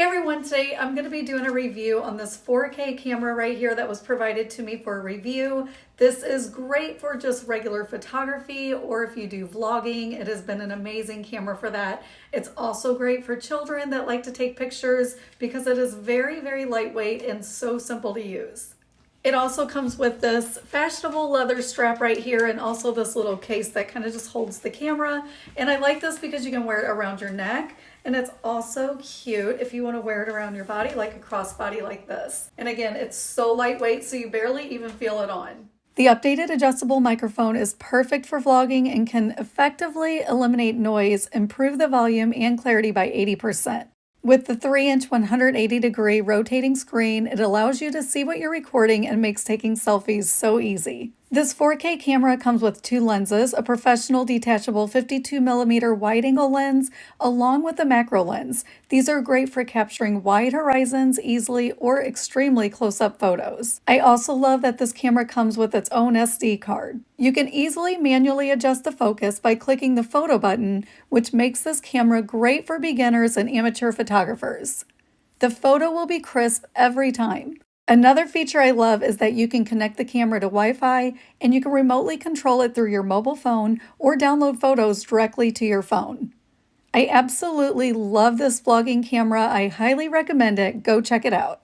Everyone, today I'm going to be doing a review on this 4K camera right here that was provided to me for a review. This is great for just regular photography or if you do vlogging. It has been an amazing camera for that. It's also great for children that like to take pictures because it is very, very lightweight and so simple to use. It also comes with this fashionable leather strap right here and also this little case that kind of just holds the camera. And I like this because you can wear it around your neck. And it's also cute if you want to wear it around your body like a crossbody like this. And again, it's so lightweight so you barely even feel it on. The updated adjustable microphone is perfect for vlogging and can effectively eliminate noise, improve the volume and clarity by 80%. With the 3-inch 180-degree rotating screen, it allows you to see what you're recording and makes taking selfies so easy. This 4K camera comes with two lenses, a professional detachable 52mm wide-angle lens, along with a macro lens. These are great for capturing wide horizons easily or extremely close-up photos. I also love that this camera comes with its own SD card. You can easily manually adjust the focus by clicking the photo button, which makes this camera great for beginners and amateur photographers. The photo will be crisp every time. Another feature I love is that you can connect the camera to Wi-Fi and you can remotely control it through your mobile phone or download photos directly to your phone. I absolutely love this vlogging camera. I highly recommend it. Go check it out.